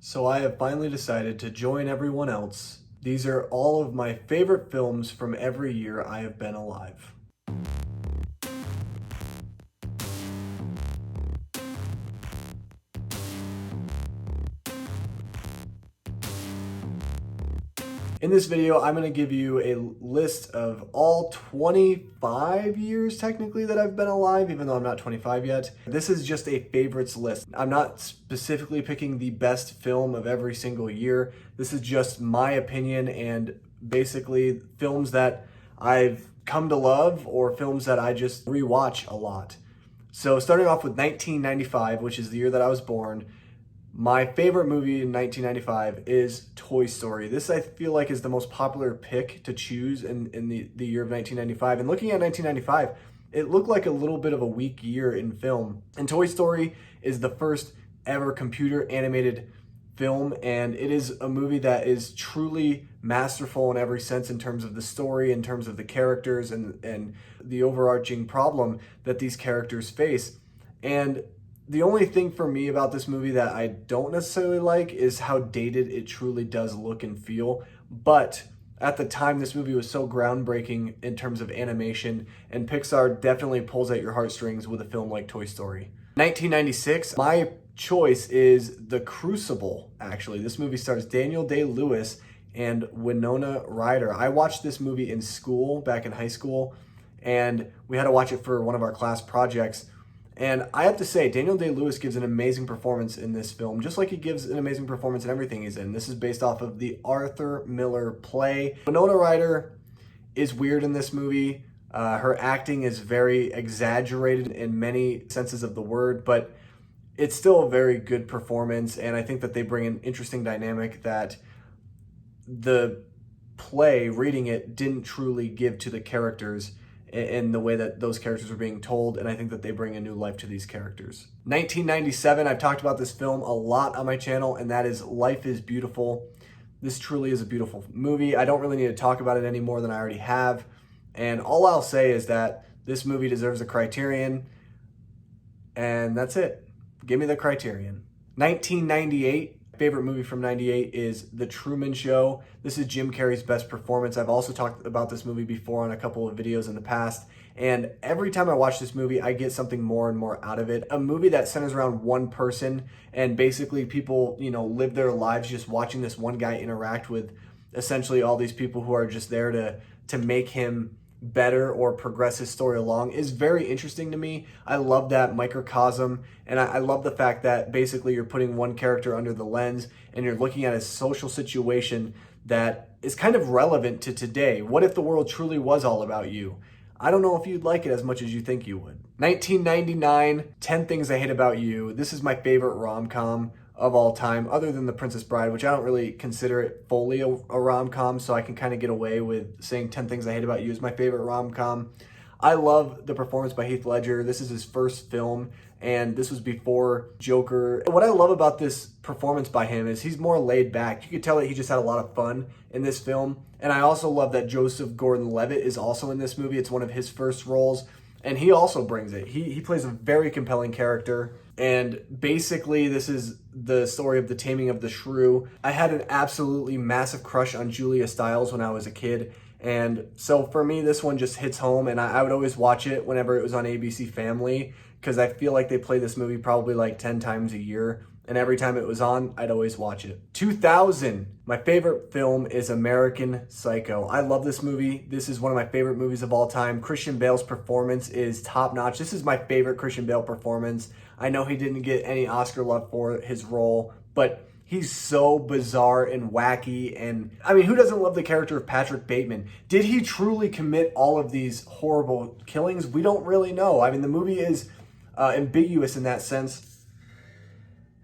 So I have finally decided to join everyone else. These are all of my favorite films from every year I have been alive. In this video, I'm going to give you a list of all 25 years technically that I've been alive, even though I'm not 25 yet. This is just a favorites list. I'm not specifically picking the best film of every single year. This is just my opinion and basically films that I've come to love or films that I just rewatch a lot. So starting off with 1995, which is the year that I was born, my favorite movie in 1995 is Toy Story. This I feel like is the most popular pick to choose in the year of 1995. And looking at 1995, it looked like a little bit of a weak year in film. And Toy Story is the first ever computer animated film, and it is a movie that is truly masterful in every sense in terms of the story, in terms of the characters, and the overarching problem that these characters face. And the only thing for me about this movie that I don't necessarily like is how dated it truly does look and feel. But at the time, this movie was so groundbreaking in terms of animation, and Pixar definitely pulls at your heartstrings with a film like Toy Story. 1996, my choice is The Crucible, actually. This movie stars Daniel Day-Lewis and Winona Ryder. I watched this movie in school, back in high school, and we had to watch it for one of our class projects. And I have to say, Daniel Day-Lewis gives an amazing performance in this film, just like he gives an amazing performance in everything he's in. This is based off of the Arthur Miller play. Winona Ryder is weird in this movie. Her acting is very exaggerated in many senses of the word, but it's still a very good performance, and I think that they bring an interesting dynamic that the play, reading it, didn't truly give to the characters in the way that those characters were being told, and I think that they bring a new life to these characters. 1997, I've talked about this film a lot on my channel, and that is Life is Beautiful. This truly is a beautiful movie. I don't really need to talk about it any more than I already have, and all I'll say is that this movie deserves a Criterion, and that's it. Give me the Criterion. 1998, favorite movie from 98 is The Truman Show. This is Jim Carrey's best performance. I've also talked about this movie before on a couple of videos in the past, and every time I watch this movie, I get something more and more out of it. A movie that centers around one person, and basically people, live their lives just watching this one guy interact with essentially all these people who are just there to make him better or progress his story along, is very interesting to me. I love that microcosm, and I love the fact that basically you're putting one character under the lens and you're looking at a social situation that is kind of relevant to today. What if the world truly was all about you? I don't know if you'd like it as much as you think you would. 1999, 10 Things I Hate About You. This is my favorite rom-com of all time, other than The Princess Bride, which I don't really consider it fully a rom-com, so I can kind of get away with saying 10 Things I Hate About You is my favorite rom-com. I love the performance by Heath Ledger. This is his first film, and this was before Joker. What I love about this performance by him is he's more laid back. You could tell that he just had a lot of fun in this film, and I also love that Joseph Gordon-Levitt is also in this movie. It's one of his first roles, and he also brings it. He plays a very compelling character. And basically, this is the story of the taming of the shrew. I had an absolutely massive crush on Julia Stiles when I was a kid. And so for me, this one just hits home. And I would always watch it whenever it was on ABC Family, because I feel like they play this movie probably like 10 times a year. And every time it was on, I'd always watch it. 2000, my favorite film is American Psycho. I love this movie. This is one of my favorite movies of all time. Christian Bale's performance is top notch. This is my favorite Christian Bale performance. I know he didn't get any Oscar love for his role, but he's so bizarre and wacky. And I mean, who doesn't love the character of Patrick Bateman? Did he truly commit all of these horrible killings? We don't really know. I mean, the movie is ambiguous in that sense.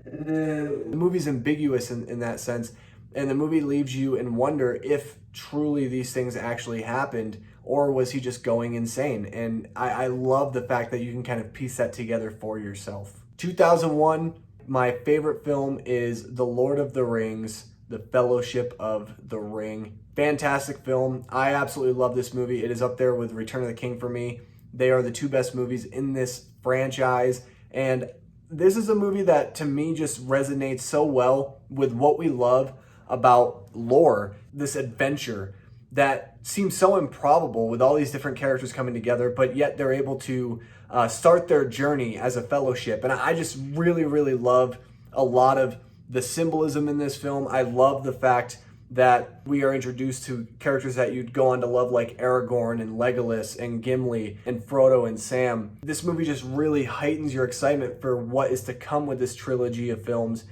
The movie's ambiguous in that sense, and the movie leaves you in wonder if truly these things actually happened, or was he just going insane? And I love the fact that you can kind of piece that together for yourself. 2001, my favorite film is The Lord of the Rings, The Fellowship of the Ring. Fantastic film. I absolutely love this movie. It is up there with Return of the King for me. They are the two best movies in this franchise, and This is a movie that to me just resonates so well with what we love about lore, this adventure that seems so improbable with all these different characters coming together, but yet they're able to start their journey as a fellowship. And I just really, really love a lot of the symbolism in this film. I love the fact that we are introduced to characters that you'd go on to love, like Aragorn and Legolas and Gimli and Frodo and Sam. This movie just really heightens your excitement for what is to come with this trilogy of films.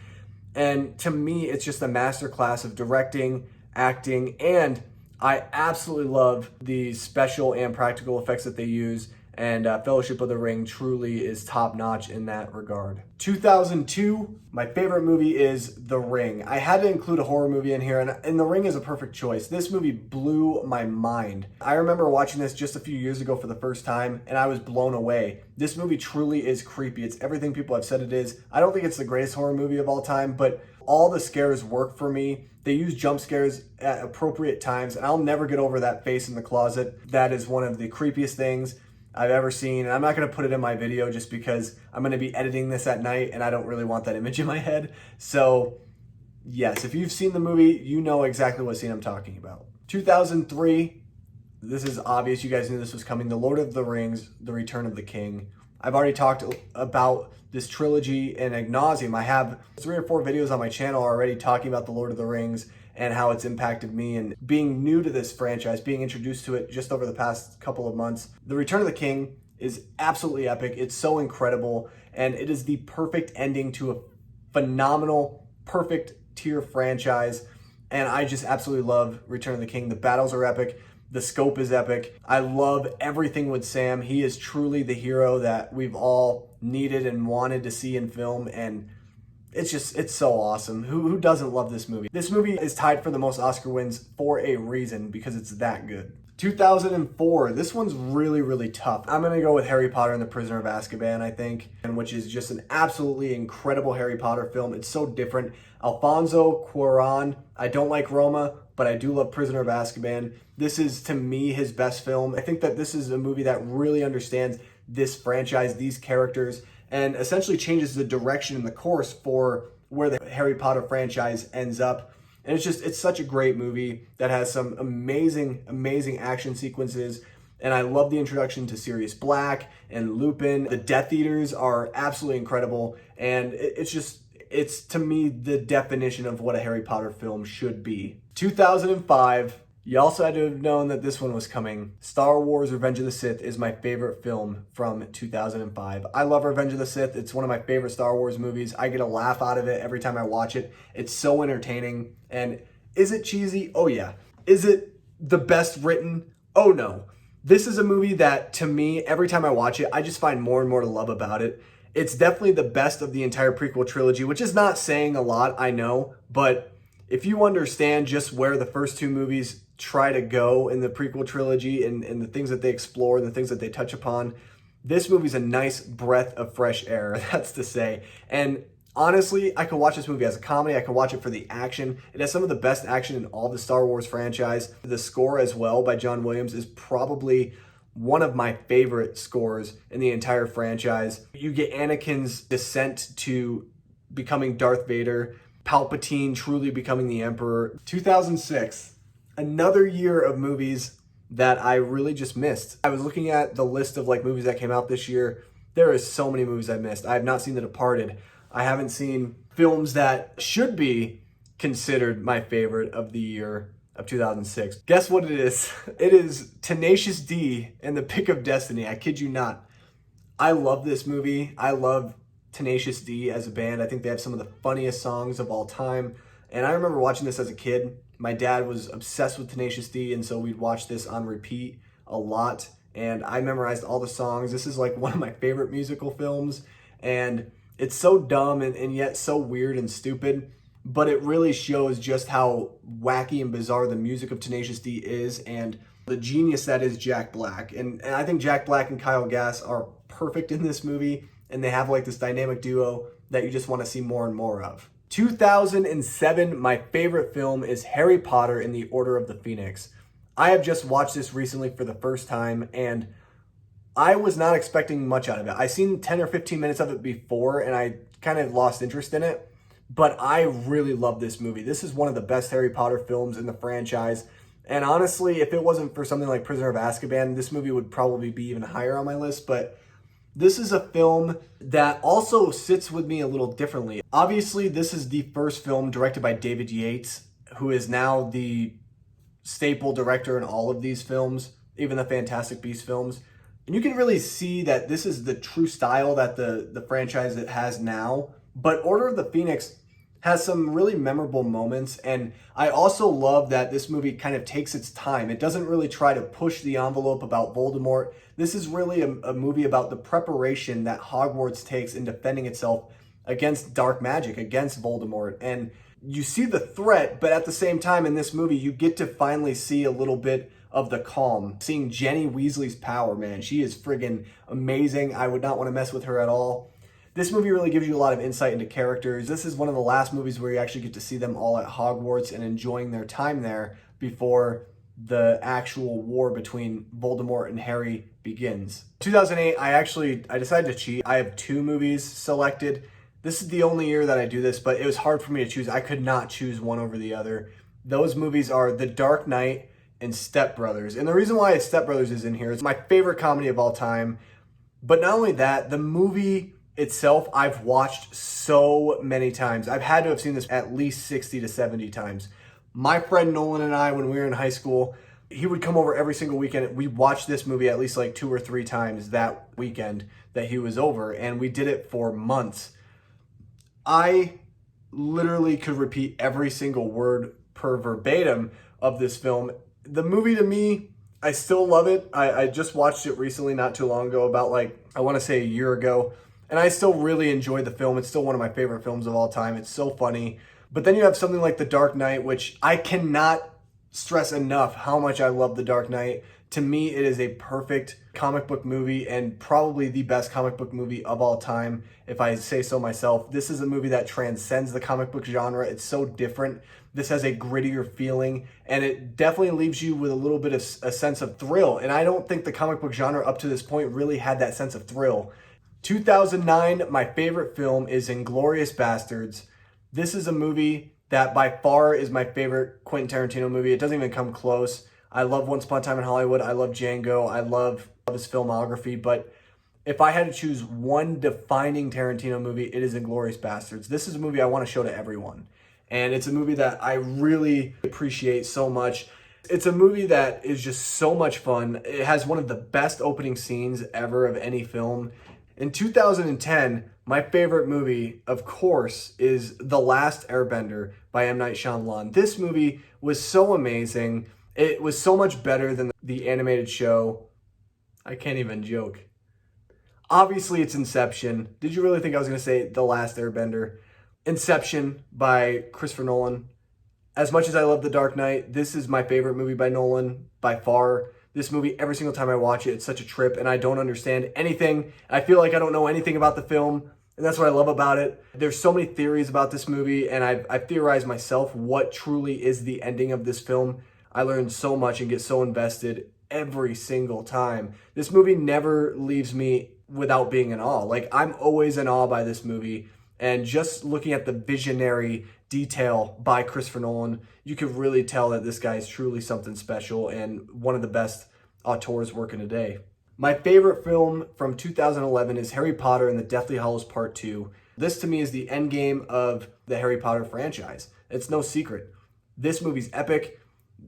And to me, it's just a masterclass of directing, acting, and I absolutely love the special and practical effects that they use. And Fellowship of the Ring truly is top-notch in that regard. 2002, my favorite movie is The Ring. I had to include a horror movie in here, and The Ring is a perfect choice. This movie blew my mind. I remember watching this just a few years ago for the first time, and I was blown away. This movie truly is creepy. It's everything people have said it is. I don't think it's the greatest horror movie of all time, but all the scares work for me. They use jump scares at appropriate times, and I'll never get over that face in the closet. That is one of the creepiest things I've ever seen. And I'm not going to put it in my video just because I'm going to be editing this at night and I don't really want that image in my head. So yes, if you've seen the movie, you know exactly what scene I'm talking about. 2003, this is obvious. You guys knew this was coming. The Lord of the Rings, The Return of the King. I've already talked about this trilogy in ad nauseum. I have 3 or 4 videos on my channel already talking about The Lord of the Rings and how it's impacted me, and being new to this franchise, being introduced to it just over the past couple of months. The Return of the King is absolutely epic. It's so incredible, and it is the perfect ending to a phenomenal, perfect tier franchise, and I just absolutely love Return of the King. The battles are epic. The scope is epic. I love everything with Sam. He is truly the hero that we've all needed and wanted to see in film, and it's so awesome. Who doesn't love this movie? This movie is tied for the most Oscar wins for a reason, because it's that good. 2004, this one's really, really tough. I'm gonna go with Harry Potter and the Prisoner of Azkaban, I think, and which is just an absolutely incredible Harry Potter film. It's so different. Alfonso Cuarón, I don't like Roma, but I do love Prisoner of Azkaban. This is, to me, his best film. I think that this is a movie that really understands this franchise, these characters, and essentially changes the direction and the course for where the Harry Potter franchise ends up. And it's such a great movie that has some amazing, amazing action sequences. And I love the introduction to Sirius Black and Lupin. The Death Eaters are absolutely incredible. And it's to me the definition of what a Harry Potter film should be. 2005, you also had to have known that this one was coming. Star Wars Revenge of the Sith is my favorite film from 2005. I love Revenge of the Sith. It's one of my favorite Star Wars movies. I get a laugh out of it every time I watch it. It's so entertaining. And is it cheesy? Oh yeah. Is it the best written? Oh no. This is a movie that, to me, every time I watch it, I just find more and more to love about it. It's definitely the best of the entire prequel trilogy, which is not saying a lot, I know, but if you understand just where the first 2 movies try to go in the prequel trilogy and the things that they explore and the things that they touch upon, this movie's a nice breath of fresh air, that's to say. And honestly, I could watch this movie as a comedy. I could watch it for the action. It has some of the best action in all the Star Wars franchise. The score as well by John Williams is probably one of my favorite scores in the entire franchise. You get Anakin's descent to becoming Darth Vader, Palpatine truly becoming the Emperor. 2006, another year of movies that I really just missed. I was looking at the list of movies that came out this year. There is so many movies I missed. I have not seen The Departed. I haven't seen films that should be considered my favorite of the year of 2006. Guess what it is? It is Tenacious D and The Pick of Destiny. I kid you not. I love this movie. I love Tenacious D as a band. I think they have some of the funniest songs of all time. And I remember watching this as a kid. My dad was obsessed with Tenacious D, and so we'd watch this on repeat a lot. And I memorized all the songs. This is one of my favorite musical films. And it's so dumb and yet so weird and stupid. But it really shows just how wacky and bizarre the music of Tenacious D is, and the genius that is Jack Black. And I think Jack Black and Kyle Gass are perfect in this movie. And they have this dynamic duo that you just want to see more and more of. 2007, my favorite film is Harry Potter and the Order of the Phoenix. I have just watched this recently for the first time, and I was not expecting much out of it. I seen 10 or 15 minutes of it before and I kind of lost interest in it, but I really love this movie. This is one of the best Harry Potter films in the franchise. And honestly, if it wasn't for something like Prisoner of Azkaban, this movie would probably be even higher on my list, but this is a film that also sits with me a little differently. Obviously, this is the first film directed by David Yates, who is now the staple director in all of these films, even the Fantastic Beasts films. And you can really see that this is the true style that the franchise it has now. But Order of the Phoenix has some really memorable moments, and I also love that this movie kind of takes its time. It doesn't really try to push the envelope about Voldemort. This is really a movie about the preparation that Hogwarts takes in defending itself against dark magic, against Voldemort. And you see the threat, but at the same time in this movie, you get to finally see a little bit of the calm. Seeing Jenny Weasley's power, man, she is friggin' amazing. I would not want to mess with her at all. This movie really gives you a lot of insight into characters. This is one of the last movies where you actually get to see them all at Hogwarts and enjoying their time there before the actual war between Voldemort and Harry begins. 2008, I decided to cheat. I have 2 movies selected. This is the only year that I do this, but it was hard for me to choose. I could not choose one over the other. Those movies are The Dark Knight and Step Brothers. And the reason why Step Brothers is in here, it's my favorite comedy of all time. But not only that, the movie itself, I've watched so many times. I've had to have seen this at least 60 to 70 times. My friend Nolan and I, when we were in high school, he would come over every single weekend. We watched this movie at least like 2 or 3 times that weekend that he was over, and we did it for months. I literally could repeat every single word per verbatim of this film. The movie, to me, I still love it. I just watched it recently, not too long ago, about I want to say a year ago. And I still really enjoy the film. It's still one of my favorite films of all time. It's so funny. But then you have something like The Dark Knight, which I cannot stress enough how much I love The Dark Knight. To me, it is a perfect comic book movie and probably the best comic book movie of all time, if I say so myself. This is a movie that transcends the comic book genre. It's so different. This has a grittier feeling, and it definitely leaves you with a little bit of a sense of thrill. And I don't think the comic book genre up to this point really had that sense of thrill. 2009, my favorite film is Inglourious Basterds. This is a movie that by far is my favorite Quentin Tarantino movie. It doesn't even come close. I love Once Upon a Time in Hollywood. I love Django. I love his filmography. But if I had to choose one defining Tarantino movie, it is Inglourious Basterds. This is a movie I want to show to everyone. And it's a movie that I really appreciate so much. It's a movie that is just so much fun. It has one of the best opening scenes ever of any film. In 2010, my favorite movie, of course, is The Last Airbender by M. Night Shyamalan. This movie was so amazing. It was so much better than the animated show. I can't even joke. Obviously, it's Inception. Did you really think I was going to say The Last Airbender? Inception by Christopher Nolan. As much as I love The Dark Knight, this is my favorite movie by Nolan by far. This movie, every single time I watch it, it's such a trip, and I don't understand anything. I feel like I don't know anything about the film, and that's what I love about it. There's so many theories about this movie, and I've theorized myself what truly is the ending of this film. I learned so much and get so invested every single time. This movie never leaves me without being in awe. I'm always in awe by this movie, and just looking at the visionary detail by Christopher Nolan, you can really tell that this guy is truly something special and one of the best auteurs working today. My favorite film from 2011 is Harry Potter and the Deathly Hallows Part 2. This to me is the endgame of the Harry Potter franchise. It's no secret. This movie's epic.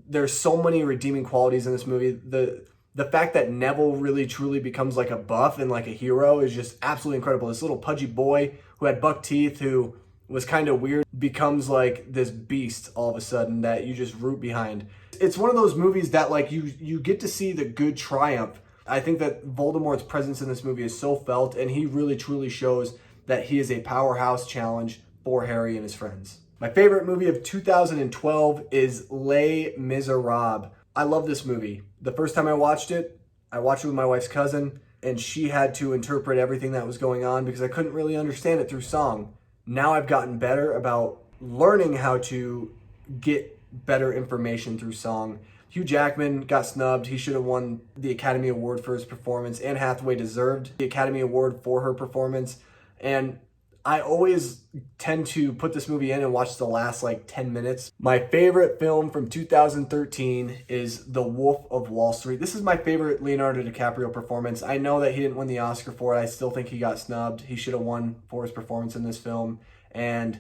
There's so many redeeming qualities in this movie. The fact that Neville really truly becomes like a buff and like a hero is just absolutely incredible. This little pudgy boy who had buck teeth, who was kind of weird, becomes like this beast all of a sudden that you just root behind. It's one of those movies that you get to see the good triumph. I think that Voldemort's presence in this movie is so felt, and he really truly shows that he is a powerhouse challenge for Harry and his friends. My favorite movie of 2012 is Les Miserables. I love this movie. The first time I watched it with my wife's cousin, and she had to interpret everything that was going on because I couldn't really understand it through song. Now I've gotten better about learning how to get better information through song. Hugh Jackman got snubbed. He should have won the Academy Award for his performance. Anne Hathaway deserved the Academy Award for her performance. And I always tend to put this movie in and watch the last like 10 minutes. My favorite film from 2013 is The Wolf of Wall Street. This is my favorite Leonardo DiCaprio performance. I know that he didn't win the Oscar for it. I still think he got snubbed. He should have won for his performance in this film. And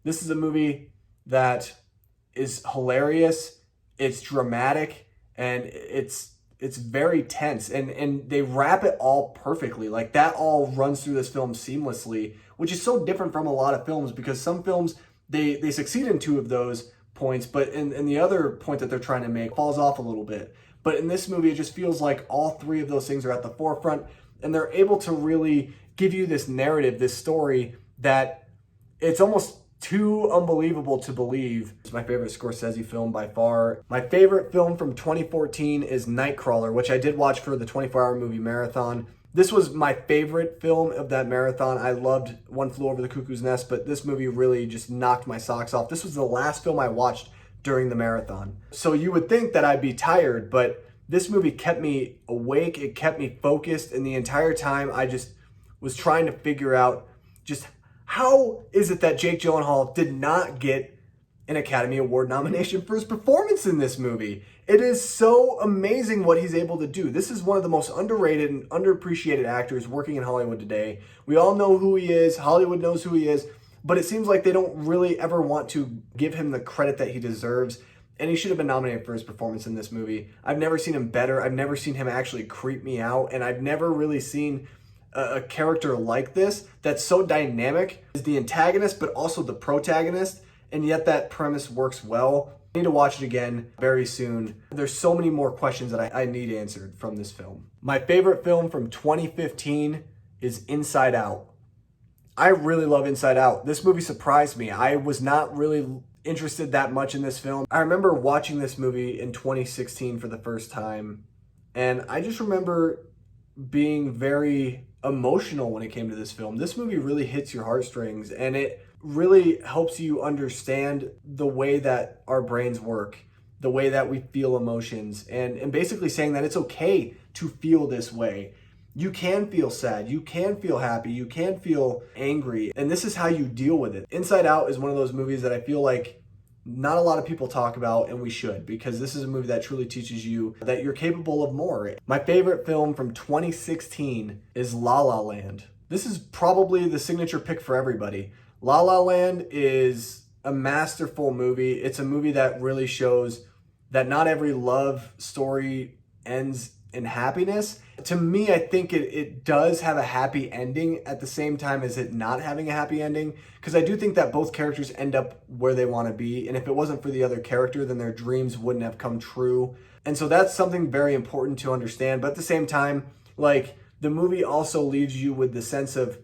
this is a movie that is hilarious. It's dramatic, and it's very tense, and they wrap it all perfectly. Like, that all runs through this film seamlessly, which is so different from a lot of films, because some films they succeed in two of those points, but in the other point that they're trying to make falls off a little bit. But in this movie, it just feels like all three of those things are at the forefront, and they're able to really give you this narrative, this story, that it's almost too unbelievable to believe. It's my favorite Scorsese film by far. My favorite film from 2014 is Nightcrawler, which I did watch for the 24-hour movie marathon. This was my favorite film of that marathon. I loved One Flew Over the Cuckoo's Nest, but this movie really just knocked my socks off. This was the last film I watched during the marathon. So you would think that I'd be tired, but this movie kept me awake. It kept me focused, and the entire time I just was trying to figure out just how is it that Jake Gyllenhaal did not get an Academy Award nomination for his performance in this movie? It is so amazing what he's able to do. This is one of the most underrated and underappreciated actors working in Hollywood today. We all know who he is. Hollywood knows who he is. But it seems like they don't really ever want to give him the credit that he deserves. And he should have been nominated for his performance in this movie. I've never seen him better. I've never seen him actually creep me out. And I've never really seen a character like this that's so dynamic, is the antagonist but also the protagonist, and yet that premise works well. I need to watch it again very soon. There's so many more questions that I need answered from this film. My favorite film from 2015 is Inside Out. I really love Inside Out. This movie surprised me. I was not really interested that much in this film. I remember watching this movie in 2016 for the first time, and I just remember being very emotional when it came to this film. This movie really hits your heartstrings, and it really helps you understand the way that our brains work, the way that we feel emotions, and basically saying that it's okay to feel this way. You can feel sad, you can feel happy, you can feel angry, and this is how you deal with it. Inside Out is one of those movies that I feel like not a lot of people talk about, and we should, because this is a movie that truly teaches you that you're capable of more. My favorite film from 2016 is La La Land. This is probably the signature pick for everybody. La La Land is a masterful movie. It's a movie that really shows that not every love story ends in happiness. To me, I think it does have a happy ending at the same time as it not having a happy ending, because I do think that both characters end up where they want to be, and if it wasn't for the other character, then their dreams wouldn't have come true. And so that's something very important to understand. But at the same time, like, the movie also leaves you with the sense of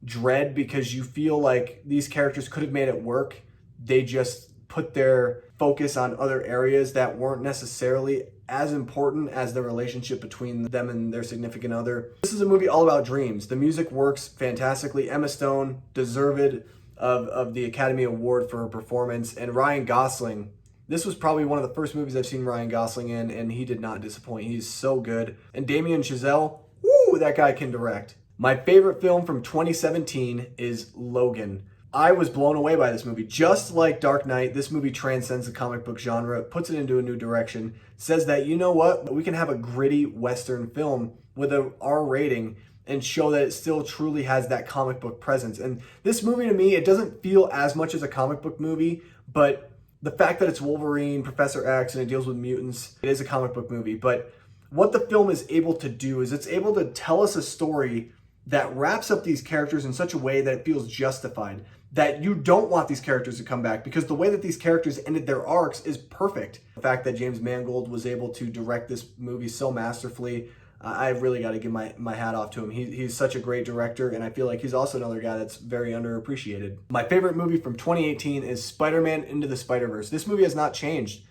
dread, because you feel like these characters could have made it work. They just put their focus on other areas that weren't necessarily as important as the relationship between them and their significant other. This is a movie all about dreams. The music works fantastically. Emma Stone deserved of the Academy Award for her performance. And Ryan Gosling, this was probably one of the first movies I've seen Ryan Gosling in, and he did not disappoint. He's so good. And Damien Chazelle, woo, that guy can direct. My favorite film from 2017 is Logan. I was blown away by this movie. Just like Dark Knight, this movie transcends the comic book genre, puts it into a new direction, says that, you know what, we can have a gritty Western film with a R rating and show that it still truly has that comic book presence. And this movie, to me, it doesn't feel as much as a comic book movie, but the fact that it's Wolverine, Professor X, and it deals with mutants, it is a comic book movie. But what the film is able to do is it's able to tell us a story that wraps up these characters in such a way that it feels justified, that you don't want these characters to come back, because the way that these characters ended their arcs is perfect. The fact that James Mangold was able to direct this movie so masterfully, I really got to give my hat off to him. He's such a great director, and I feel like he's also another guy that's very underappreciated. My favorite movie from 2018 is Spider-Man Into the Spiderverse. This movie has not changed.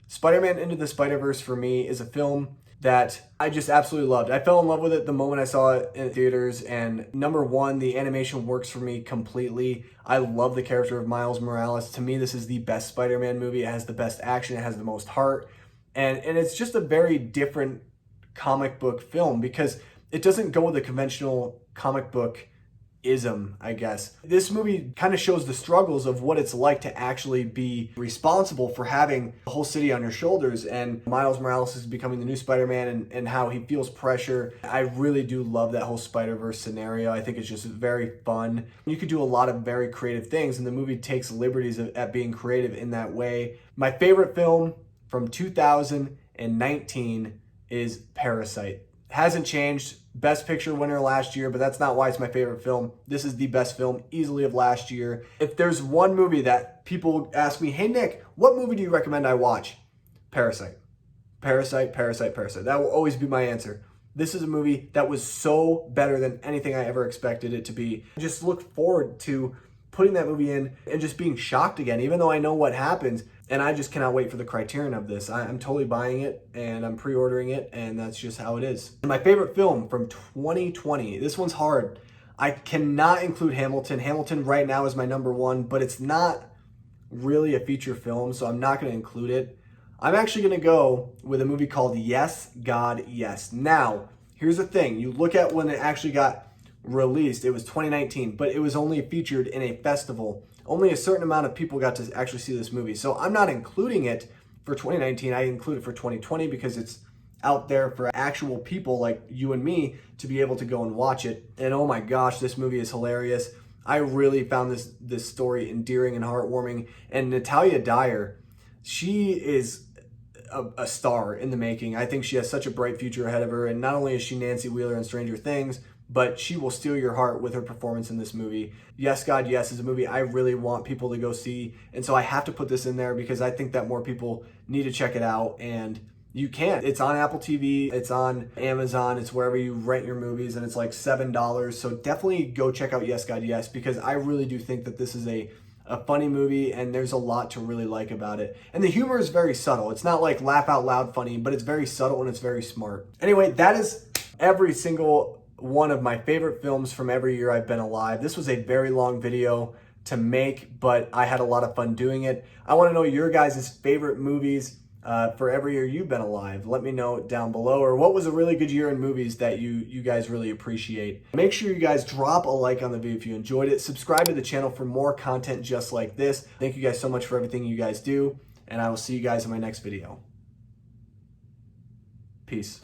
Spider-Man Into the Spiderverse for me is a film that I just absolutely loved. I fell in love with it the moment I saw it in theaters, and number one, the animation works for me completely. I love the character of Miles Morales. To me, this is the best Spider-Man movie. It has the best action, it has the most heart, And it's just a very different comic book film because it doesn't go with the conventional comic book ism, I guess. This movie kind of shows the struggles of what it's like to actually be responsible for having the whole city on your shoulders, and Miles Morales is becoming the new Spider-Man, and how he feels pressure. I really do love that whole Spiderverse scenario. I think it's just very fun. You could do a lot of very creative things, and the movie takes liberties at being creative in that way. My favorite film from 2019 is Parasite. Hasn't changed. Best Picture winner last year, but that's not why it's my favorite film. This is the best film easily of last year. If there's one movie that people ask me, hey Nick, what movie do you recommend I watch? Parasite. Parasite, Parasite, Parasite. That will always be my answer. This is a movie that was so better than anything I ever expected it to be. I just look forward to putting that movie in and just being shocked again, even though I know what happens. And I just cannot wait for the Criterion of this. I'm totally buying it and I'm pre-ordering it, and that's just how it is. And my favorite film from 2020, this one's hard. I cannot include Hamilton. Hamilton right now is my number one, but it's not really a feature film, so I'm not going to include it. I'm actually going to go with a movie called Yes, God, Yes. Now, here's the thing. You look at when it actually got released, it was 2019, but it was only featured in a festival. Only a certain amount of people got to actually see this movie. So I'm not including it for 2019. I include it for 2020 because it's out there for actual people like you and me to be able to go and watch it. And oh my gosh, this movie is hilarious. I really found this story endearing and heartwarming. And Natalia Dyer, she is a star in the making. I think she has such a bright future ahead of her. And not only is she Nancy Wheeler in Stranger Things, but she will steal your heart with her performance in this movie. Yes, God, Yes is a movie I really want people to go see. And so I have to put this in there because I think that more people need to check it out. And you can. It's on Apple TV. It's on Amazon. It's wherever you rent your movies. And it's like $7. So definitely go check out Yes, God, Yes, because I really do think that this is a funny movie, and there's a lot to really like about it. And the humor is very subtle. It's not like laugh out loud funny, but it's very subtle and it's very smart. Anyway, that is every single one of my favorite films from every year I've been alive. This was a very long video to make, but I had a lot of fun doing it. I want to know your guys' favorite movies for every year you've been alive. Let me know down below, or what was a really good year in movies that you guys really appreciate. Make sure you guys drop a like on the video if you enjoyed it. Subscribe to the channel for more content just like this. Thank you guys so much for everything you guys do, and I will see you guys in my next video. Peace.